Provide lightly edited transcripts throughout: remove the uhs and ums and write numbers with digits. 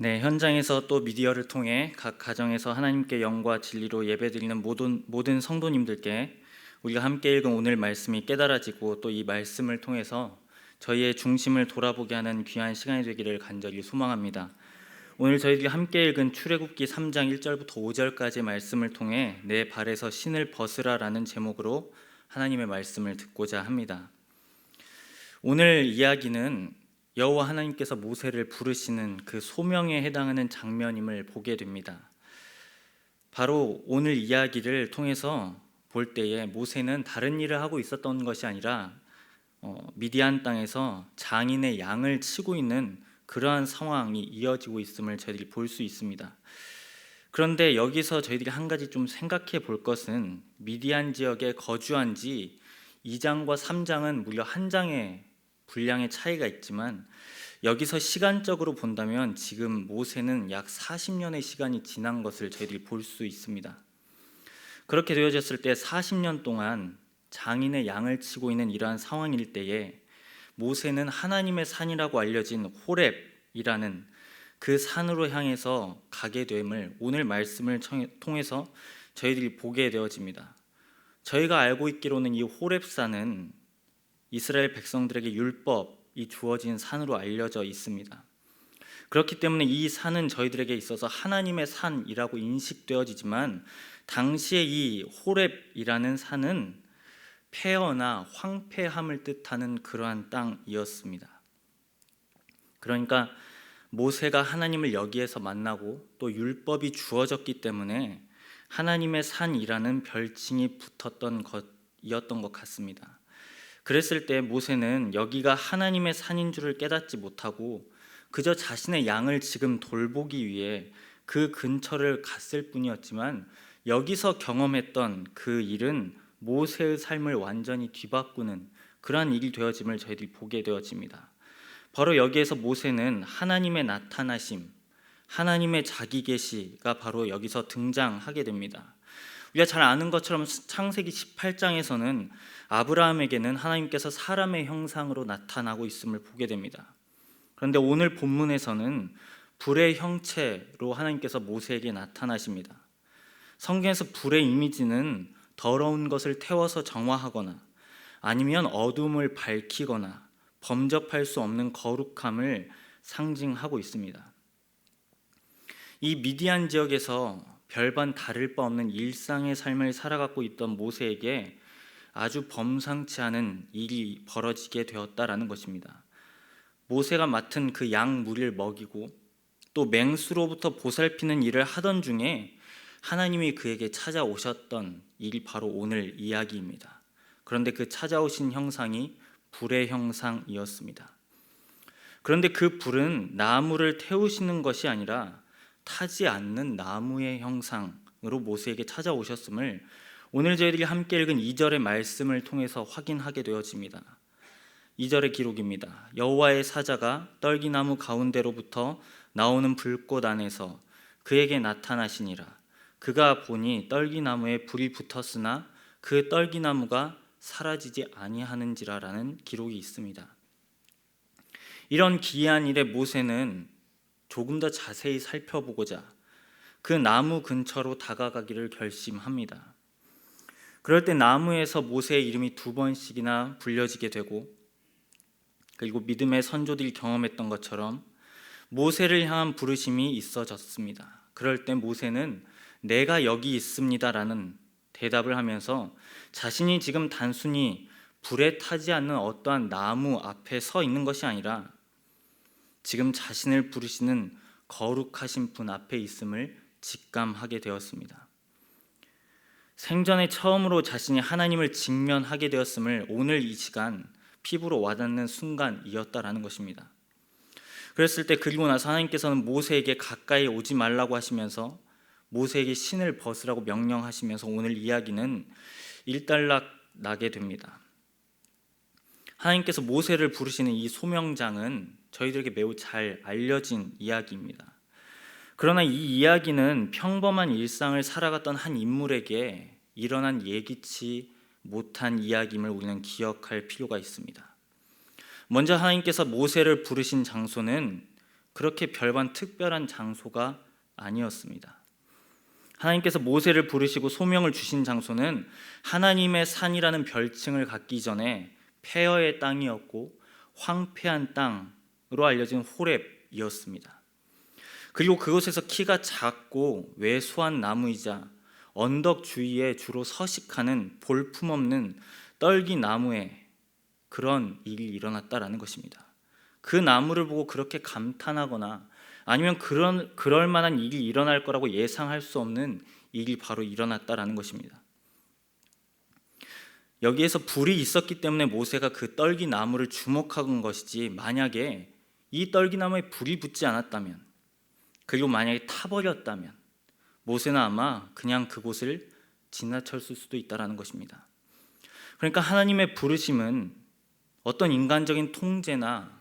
네, 현장에서 또 미디어를 통해 각 가정에서 하나님께 영과 진리로 예배드리는 모든 성도님들께 우리가 함께 읽은 오늘 말씀이 깨달아지고 또 이 말씀을 통해서 저희의 중심을 돌아보게 하는 귀한 시간이 되기를 간절히 소망합니다. 오늘 저희들이 함께 읽은 출애굽기 3장 1절부터 5절까지의 말씀을 통해 내 발에서 신을 벗으라라는 제목으로 하나님의 말씀을 듣고자 합니다. 오늘 이야기는 여호와 하나님께서 모세를 부르시는 그 소명에 해당하는 장면임을 보게 됩니다. 바로 오늘 이야기를 통해서 볼 때에 모세는 다른 일을 하고 있었던 것이 아니라 미디안 땅에서 장인의 양을 치고 있는 그러한 상황이 이어지고 있음을 저희들이 볼 수 있습니다. 그런데 여기서 저희들이 한 가지 좀 생각해 볼 것은 미디안 지역에 거주한 지 2장과 3장은 무려 한 장의 분량의 차이가 있지만 여기서 시간적으로 본다면 지금 모세는 약 40년의 시간이 지난 것을 저희들이 볼 수 있습니다. 그렇게 되어졌을 때 40년 동안 장인의 양을 치고 있는 이러한 상황일 때에 모세는 하나님의 산이라고 알려진 호렙이라는 그 산으로 향해서 가게 됨을 오늘 말씀을 통해서 저희들이 보게 되어집니다. 저희가 알고 있기로는 이 호렙산은 이스라엘 백성들에게 율법이 주어진 산으로 알려져 있습니다. 그렇기 때문에 이 산은 저희들에게 있어서 하나님의 산이라고 인식되어지지만 당시에 이 호렙이라는 산은 폐허나 황폐함을 뜻하는 그러한 땅이었습니다. 그러니까 모세가 하나님을 여기에서 만나고 또 율법이 주어졌기 때문에 하나님의 산이라는 별칭이 붙었던 것이었던 것 같습니다. 그랬을 때 모세는 여기가 하나님의 산인 줄을 깨닫지 못하고 그저 자신의 양을 지금 돌보기 위해 그 근처를 갔을 뿐이었지만 여기서 경험했던 그 일은 모세의 삶을 완전히 뒤바꾸는 그러한 일이 되어짐을 저희들이 보게 되어집니다. 바로 여기에서 모세는 하나님의 나타나심, 하나님의 자기 계시가 바로 여기서 등장하게 됩니다. 우리가 잘 아는 것처럼 창세기 18장에서는 아브라함에게는 하나님께서 사람의 형상으로 나타나고 있음을 보게 됩니다. 그런데 오늘 본문에서는 불의 형체로 하나님께서 모세에게 나타나십니다. 성경에서 불의 이미지는 더러운 것을 태워서 정화하거나 아니면 어둠을 밝히거나 범접할 수 없는 거룩함을 상징하고 있습니다. 이 미디안 지역에서 별반 다를 바 없는 일상의 삶을 살아가고 있던 모세에게 아주 범상치 않은 일이 벌어지게 되었다라는 것입니다. 모세가 맡은 그 양 무리를 먹이고 또 맹수로부터 보살피는 일을 하던 중에 하나님이 그에게 찾아오셨던 일이 바로 오늘 이야기입니다. 그런데 그 찾아오신 형상이 불의 형상이었습니다. 그런데 그 불은 나무를 태우시는 것이 아니라 타지 않는 나무의 형상으로 모세에게 찾아오셨음을 오늘 저희들이 함께 읽은 2절의 말씀을 통해서 확인하게 되어집니다. 2절의 기록입니다. 여호와의 사자가 떨기나무 가운데로부터 나오는 불꽃 안에서 그에게 나타나시니라. 그가 보니 떨기나무에 불이 붙었으나 그 떨기나무가 사라지지 아니하는지라라는 기록이 있습니다. 이런 기이한 일에 모세는 조금 더 자세히 살펴보고자 그 나무 근처로 다가가기를 결심합니다. 그럴 때 나무에서 모세의 이름이 2번씩이나 불려지게 되고 그리고 믿음의 선조들이 경험했던 것처럼 모세를 향한 부르심이 있어졌습니다. 그럴 때 모세는 내가 여기 있습니다라는 대답을 하면서 자신이 지금 단순히 불에 타지 않는 어떠한 나무 앞에 서 있는 것이 아니라 지금 자신을 부르시는 거룩하신 분 앞에 있음을 직감하게 되었습니다. 생전에 처음으로 자신이 하나님을 직면하게 되었음을 오늘 이 시간 피부로 와닿는 순간이었다라는 것입니다. 그랬을 때 그리고 나서 하나님께서는 모세에게 가까이 오지 말라고 하시면서 모세에게 신을 벗으라고 명령하시면서 오늘 이야기는 일단락 나게 됩니다. 하나님께서 모세를 부르시는 이 소명장은 저희들에게 매우 잘 알려진 이야기입니다. 그러나 이 이야기는 평범한 일상을 살아갔던 한 인물에게 일어난 예기치 못한 이야기임을 우리는 기억할 필요가 있습니다. 먼저 하나님께서 모세를 부르신 장소는 그렇게 별반 특별한 장소가 아니었습니다. 하나님께서 모세를 부르시고 소명을 주신 장소는 하나님의 산이라는 별칭을 갖기 전에 폐허의 땅이었고 황폐한 땅으로 알려진 호렙이었습니다. 그리고 그곳에서 키가 작고 왜소한 나무이자 언덕 주위에 주로 서식하는 볼품없는 떨기 나무에 그런 일이 일어났다라는 것입니다. 그 나무를 보고 그렇게 감탄하거나 아니면 그럴 만한 일이 일어날 거라고 예상할 수 없는 일이 바로 일어났다라는 것입니다. 여기에서 불이 있었기 때문에 모세가 그 떨기 나무를 주목한 것이지, 만약에 이 떨기 나무에 불이 붙지 않았다면, 그리고 만약에 타버렸다면 모세는 아마 그냥 그곳을 지나쳤을 수도 있다는 것입니다. 그러니까 하나님의 부르심은 어떤 인간적인 통제나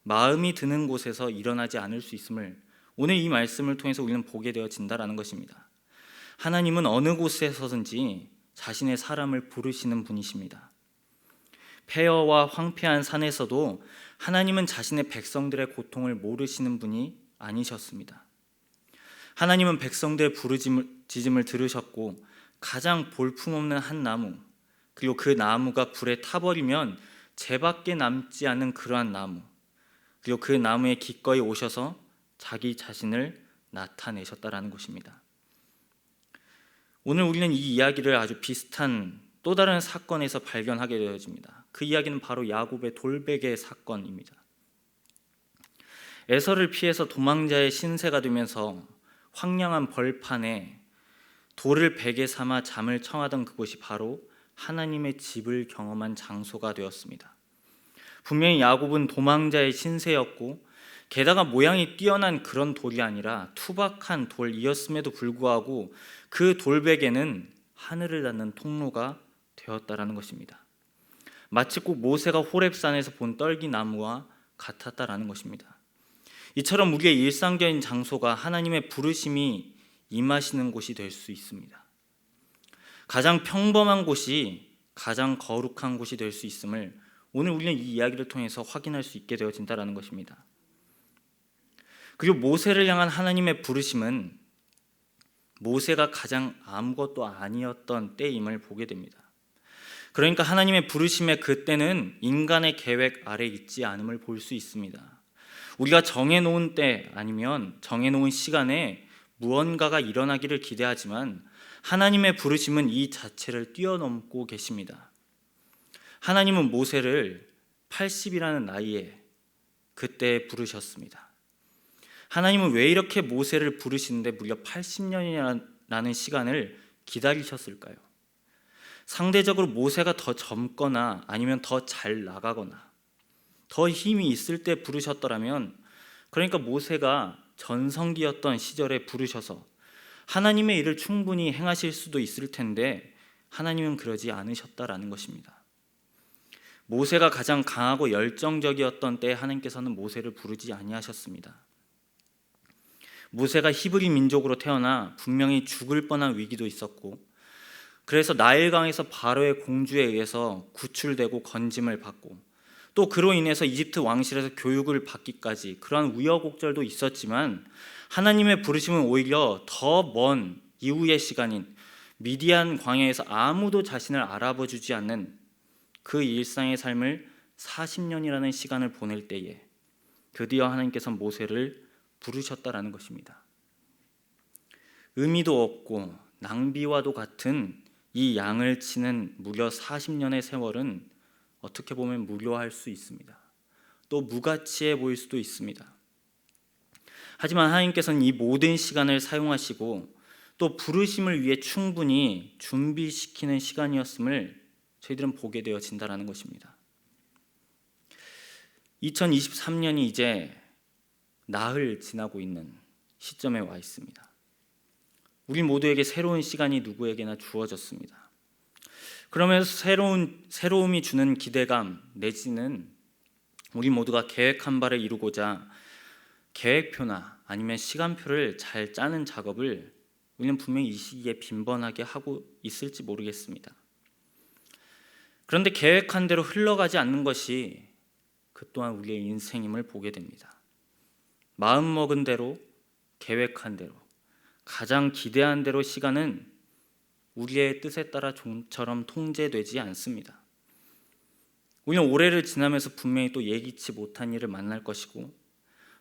마음이 드는 곳에서 일어나지 않을 수 있음을 오늘 이 말씀을 통해서 우리는 보게 되어진다는 것입니다. 하나님은 어느 곳에서든지 자신의 사람을 부르시는 분이십니다. 폐허와 황폐한 산에서도 하나님은 자신의 백성들의 고통을 모르시는 분이 아니셨습니다. 하나님은 백성들의 부르짖음을 들으셨고 가장 볼품없는 한 나무, 그리고 그 나무가 불에 타버리면 재밖에 남지 않은 그러한 나무, 그리고 그 나무에 기꺼이 오셔서 자기 자신을 나타내셨다라는 것입니다. 오늘 우리는 이 이야기를 아주 비슷한 또 다른 사건에서 발견하게 되어집니다. 그 이야기는 바로 야곱의 돌베개 사건입니다. 에서를 피해서 도망자의 신세가 되면서 황량한 벌판에 돌을 베개 삼아 잠을 청하던 그곳이 바로 하나님의 집을 경험한 장소가 되었습니다. 분명히 야곱은 도망자의 신세였고 게다가 모양이 뛰어난 그런 돌이 아니라 투박한 돌이었음에도 불구하고 그 돌베개는 하늘을 닿는 통로가 되었다라는 것입니다. 마치 꼭 모세가 호렙산에서 본 떨기나무와 같았다라는 것입니다. 이처럼 우리의 일상적인 장소가 하나님의 부르심이 임하시는 곳이 될 수 있습니다. 가장 평범한 곳이 가장 거룩한 곳이 될 수 있음을 오늘 우리는 이 이야기를 통해서 확인할 수 있게 되어진다는 것입니다. 그리고 모세를 향한 하나님의 부르심은 모세가 가장 아무것도 아니었던 때임을 보게 됩니다. 그러니까 하나님의 부르심의 그때는 인간의 계획 아래 있지 않음을 볼 수 있습니다. 우리가 정해놓은 때 아니면 정해놓은 시간에 무언가가 일어나기를 기대하지만 하나님의 부르심은 이 자체를 뛰어넘고 계십니다. 하나님은 모세를 80이라는 나이에 그때 부르셨습니다. 하나님은 왜 이렇게 모세를 부르시는데 무려 80년이라는 시간을 기다리셨을까요? 상대적으로 모세가 더 젊거나 아니면 더 잘 나가거나 더 힘이 있을 때 부르셨더라면, 그러니까 모세가 전성기였던 시절에 부르셔서 하나님의 일을 충분히 행하실 수도 있을 텐데 하나님은 그러지 않으셨다라는 것입니다. 모세가 가장 강하고 열정적이었던 때에 하나님께서는 모세를 부르지 아니하셨습니다. 모세가 히브리 민족으로 태어나 분명히 죽을 뻔한 위기도 있었고, 그래서 나일강에서 바로의 공주에 의해서 구출되고 건짐을 받고, 또 그로 인해서 이집트 왕실에서 교육을 받기까지 그러한 우여곡절도 있었지만 하나님의 부르심은 오히려 더 먼 이후의 시간인 미디안 광야에서 아무도 자신을 알아봐주지 않는 그 일상의 삶을 40년이라는 시간을 보낼 때에 드디어 하나님께서 모세를 부르셨다라는 것입니다. 의미도 없고 낭비와도 같은 이 양을 치는 무려 40년의 세월은 어떻게 보면 무료할 수 있습니다. 또 무가치해 보일 수도 있습니다. 하지만 하나님께서는 이 모든 시간을 사용하시고 또 부르심을 위해 충분히 준비시키는 시간이었음을 저희들은 보게 되어진다는 것입니다. 2023년이 이제 나흘 지나고 있는 시점에 와 있습니다. 우리 모두에게 새로운 시간이 누구에게나 주어졌습니다. 그러면서 새로움이 주는 기대감 내지는 우리 모두가 계획한 바를 이루고자 계획표나 아니면 시간표를 잘 짜는 작업을 우리는 분명히 이 시기에 빈번하게 하고 있을지 모르겠습니다. 그런데 계획한 대로 흘러가지 않는 것이 그 또한 우리의 인생임을 보게 됩니다. 마음먹은 대로, 계획한 대로, 가장 기대한 대로 시간은 우리의 뜻에 따라 좀처럼 통제되지 않습니다. 우리는 올해를 지나면서 분명히 또 예기치 못한 일을 만날 것이고,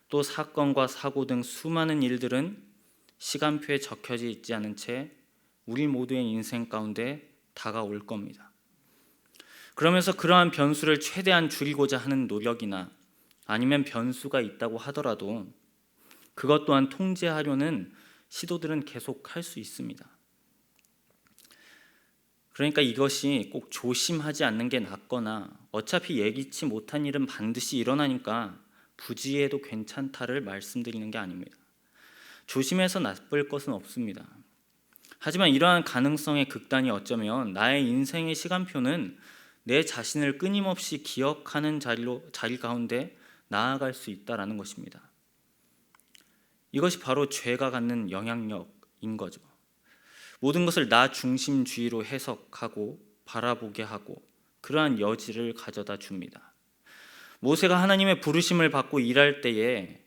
또 사건과 사고 등 수많은 일들은 시간표에 적혀져 있지 않은 채 우리 모두의 인생 가운데 다가올 겁니다. 그러면서 그러한 변수를 최대한 줄이고자 하는 노력이나 아니면 변수가 있다고 하더라도 그것 또한 통제하려는 시도들은 계속 할 수 있습니다. 그러니까 이것이 꼭 조심하지 않는 게 낫거나 어차피 예기치 못한 일은 반드시 일어나니까 부지해도 괜찮다를 말씀드리는 게 아닙니다. 조심해서 나쁠 것은 없습니다. 하지만 이러한 가능성의 극단이 어쩌면 나의 인생의 시간표는 내 자신을 끊임없이 기억하는 자리 가운데 나아갈 수 있다라는 것입니다. 이것이 바로 죄가 갖는 영향력인 거죠. 모든 것을 나 중심주의로 해석하고 바라보게 하고 그러한 여지를 가져다 줍니다. 모세가 하나님의 부르심을 받고 일할 때에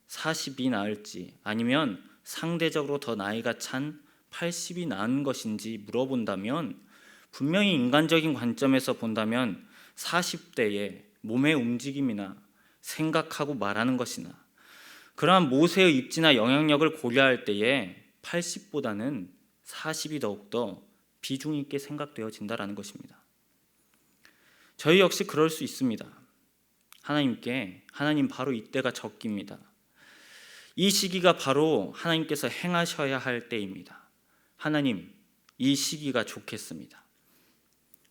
40이 나을지 아니면 상대적으로 더 나이가 찬 80이 나은 것인지 물어본다면 분명히 인간적인 관점에서 본다면 40대의 몸의 움직임이나 생각하고 말하는 것이나 그러한 모세의 입지나 영향력을 고려할 때에 80보다는 40이 더욱더 비중 있게 생각되어진다라는 것입니다. 저희 역시 그럴 수 있습니다. 하나님 바로 이때가 적기입니다. 이 시기가 바로 하나님께서 행하셔야 할 때입니다. 하나님, 이 시기가 좋겠습니다.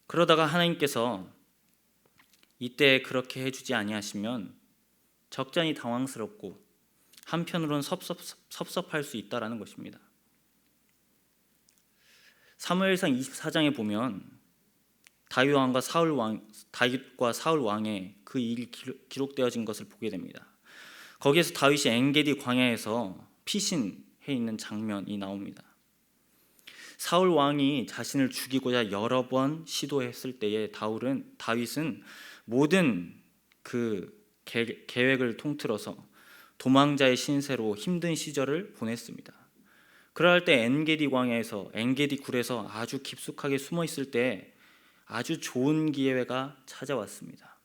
그러다가 하나님께서 이때 그렇게 해주지 아니하시면 적잖이 당황스럽고 한편으로는 섭섭할 수 있다라는 것입니다. 사무엘상 24장에 보면 다윗과 사울 왕의 그 일이 기록되어진 것을 보게 됩니다. 거기에서 다윗이 엔게디 광야에서 피신해 있는 장면이 나옵니다. 사울 왕이 자신을 죽이고자 여러 번 시도했을 때에 다윗은 모든 그 계획을 통틀어서 도망자의 신세로 힘든 시절을 보냈습니다. 그럴 때 엔게디 굴에서 아주 깊숙하게 숨어 있을 때 아주 좋은 기회가 찾아왔습니다.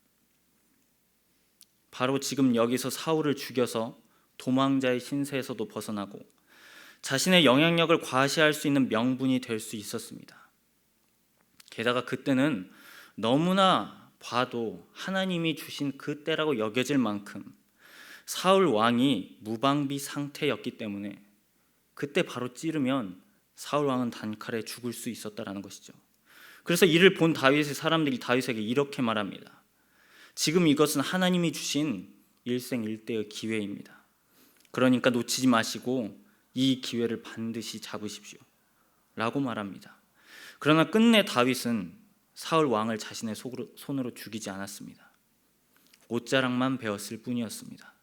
바로 지금 여기서 사울을 죽여서 도망자의 신세에서도 벗어나고 자신의 영향력을 과시할 수 있는 명분이 될 수 있었습니다. 게다가 그때는 너무나 봐도 하나님이 주신 그 때라고 여겨질 만큼 사울 왕이 무방비 상태였기 때문에 그때 바로 찌르면 사울 왕은 단칼에 죽을 수 있었다라는 것이죠. 그래서 이를 본 다윗의 사람들이 다윗에게 이렇게 말합니다. 지금 이것은 하나님이 주신 일생일대의 기회입니다. 그러니까 놓치지 마시고 이 기회를 반드시 잡으십시오 라고 말합니다. 그러나 끝내 다윗은 사울 왕을 자신의 손으로 죽이지 않았습니다. 옷자락만 베었을 뿐이었습니다.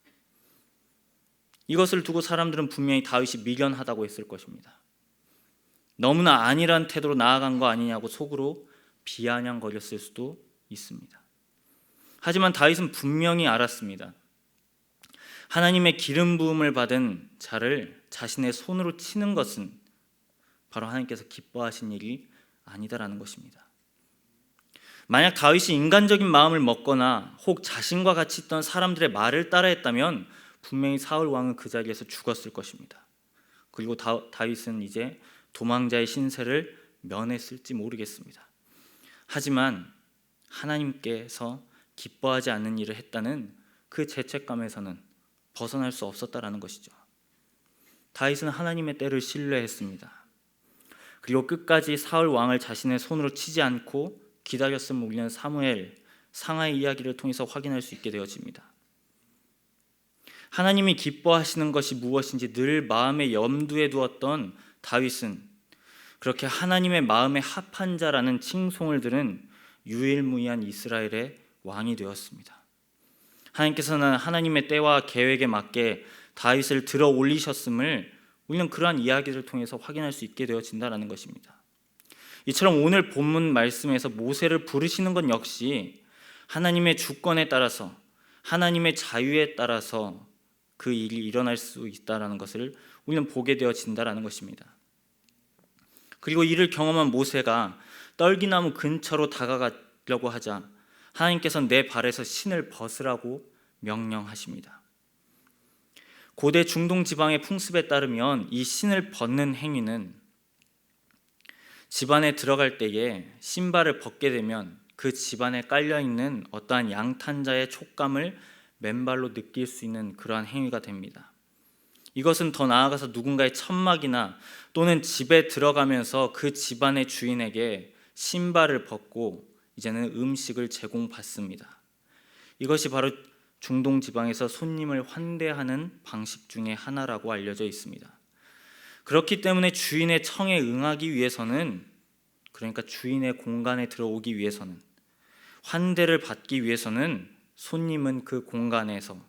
이것을 두고 사람들은 분명히 다윗이 미련하다고 했을 것입니다. 너무나 안일한 태도로 나아간 거 아니냐고 속으로 비아냥거렸을 수도 있습니다. 하지만 다윗은 분명히 알았습니다. 하나님의 기름 부음을 받은 자를 자신의 손으로 치는 것은 바로 하나님께서 기뻐하신 일이 아니다라는 것입니다. 만약 다윗이 인간적인 마음을 먹거나 혹 자신과 같이 있던 사람들의 말을 따라했다면 분명히 사울 왕은 그 자리에서 죽었을 것입니다. 그리고 다윗은 이제 도망자의 신세를 면했을지 모르겠습니다. 하지만 하나님께서 기뻐하지 않는 일을 했다는 그 죄책감에서는 벗어날 수 없었다라는 것이죠. 다윗은 하나님의 때를 신뢰했습니다. 그리고 끝까지 사울 왕을 자신의 손으로 치지 않고 기다렸음을 우리는 사무엘 상하의 이야기를 통해서 확인할 수 있게 되어집니다. 하나님이 기뻐하시는 것이 무엇인지 늘 마음에 염두에 두었던 다윗은 그렇게 하나님의 마음에 합한 자라는 칭송을 들은 유일무이한 이스라엘의 왕이 되었습니다. 하나님께서는 하나님의 때와 계획에 맞게 다윗을 들어 올리셨음을 우리는 그러한 이야기를 통해서 확인할 수 있게 되어진다는 것입니다. 이처럼 오늘 본문 말씀에서 모세를 부르시는 것 역시 하나님의 주권에 따라서 하나님의 자유에 따라서 그 일이 일어날 수 있다라는 것을 우리는 보게 되어진다라는 것입니다. 그리고 이를 경험한 모세가 떨기나무 근처로 다가가려고 하자 하나님께서는 내 발에서 신을 벗으라고 명령하십니다. 고대 중동 지방의 풍습에 따르면 이 신을 벗는 행위는 집안에 들어갈 때에 신발을 벗게 되면 그 집안에 깔려있는 어떠한 양탄자의 촉감을 맨발로 느낄 수 있는 그러한 행위가 됩니다. 이것은 더 나아가서 누군가의 천막이나 또는 집에 들어가면서 그 집안의 주인에게 신발을 벗고 이제는 음식을 제공받습니다. 이것이 바로 중동 지방에서 손님을 환대하는 방식 중에 하나라고 알려져 있습니다. 그렇기 때문에 주인의 청에 응하기 위해서는, 그러니까 주인의 공간에 들어오기 위해서는, 환대를 받기 위해서는 손님은 그 공간에서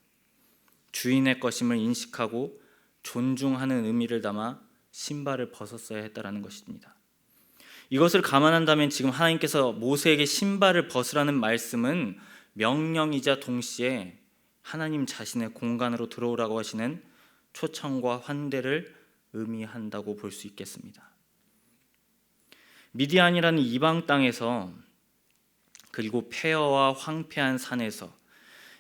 주인의 것임을 인식하고 존중하는 의미를 담아 신발을 벗었어야 했다라는 것입니다. 이것을 감안한다면 지금 하나님께서 모세에게 신발을 벗으라는 말씀은 명령이자 동시에 하나님 자신의 공간으로 들어오라고 하시는 초청과 환대를 의미한다고 볼 수 있겠습니다. 미디안이라는 이방 땅에서, 그리고 폐허와 황폐한 산에서,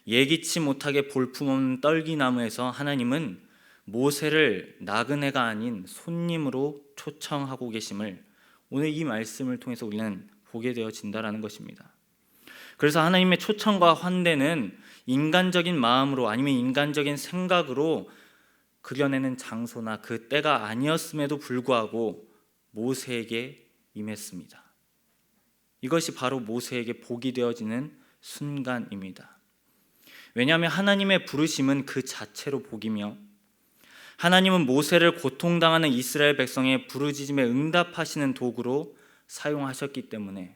예기치 못하게 볼품없는 떨기나무에서 하나님은 모세를 나그네가 아닌 손님으로 초청하고 계심을 오늘 이 말씀을 통해서 우리는 보게 되어진다라는 것입니다. 그래서 하나님의 초청과 환대는 인간적인 마음으로 아니면 인간적인 생각으로 그려내는 장소나 그 때가 아니었음에도 불구하고 모세에게 임했습니다. 이것이 바로 모세에게 복이 되어지는 순간입니다. 왜냐하면 하나님의 부르심은 그 자체로 복이며, 하나님은 모세를 고통당하는 이스라엘 백성의 부르짖음에 응답하시는 도구로 사용하셨기 때문에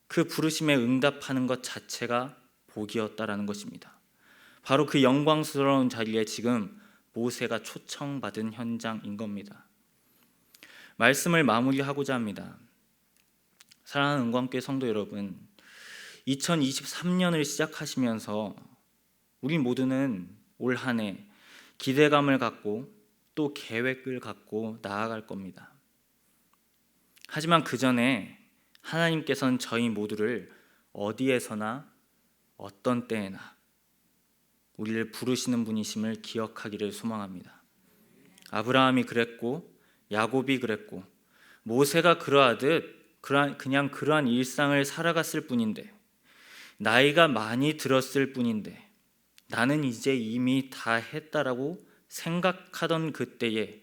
그 부르심에 응답하는 것 자체가 복이었다라는 것입니다. 바로 그 영광스러운 자리에 지금 모세가 초청받은 현장인 겁니다. 말씀을 마무리하고자 합니다. 사랑하는 은광교회 성도 여러분, 2023년을 시작하시면서 우리 모두는 올 한 해 기대감을 갖고 또 계획을 갖고 나아갈 겁니다. 하지만 그 전에 하나님께서는 저희 모두를 어디에서나 어떤 때에나 우리를 부르시는 분이심을 기억하기를 소망합니다. 아브라함이 그랬고 야곱이 그랬고 모세가 그러하듯 그냥 그러한 일상을 살아갔을 뿐인데, 나이가 많이 들었을 뿐인데 나는 이제 이미 다 했다라고 생각하던 그때에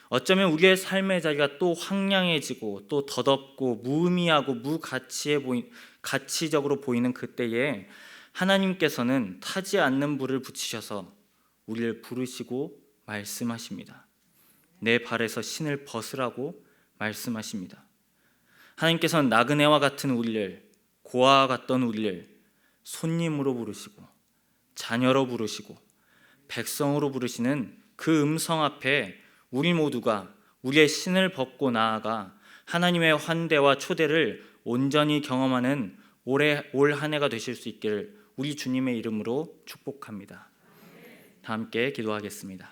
어쩌면 우리의 삶의 자리가 또 황량해지고 또 덧없고 무의미하고 가치적으로 보이는 그때에 하나님께서는 타지 않는 불을 붙이셔서 우리를 부르시고 말씀하십니다. 내 발에서 신을 벗으라고 말씀하십니다. 하나님께서는 나그네와 같은 우리를, 고아와 같던 우리를 손님으로 부르시고 자녀로 부르시고 백성으로 부르시는 그 음성 앞에 우리 모두가 우리의 신을 벗고 나아가 하나님의 환대와 초대를 온전히 경험하는 올 한 해가 되실 수 있기를 우리 주님의 이름으로 축복합니다. 다 함께 기도하겠습니다.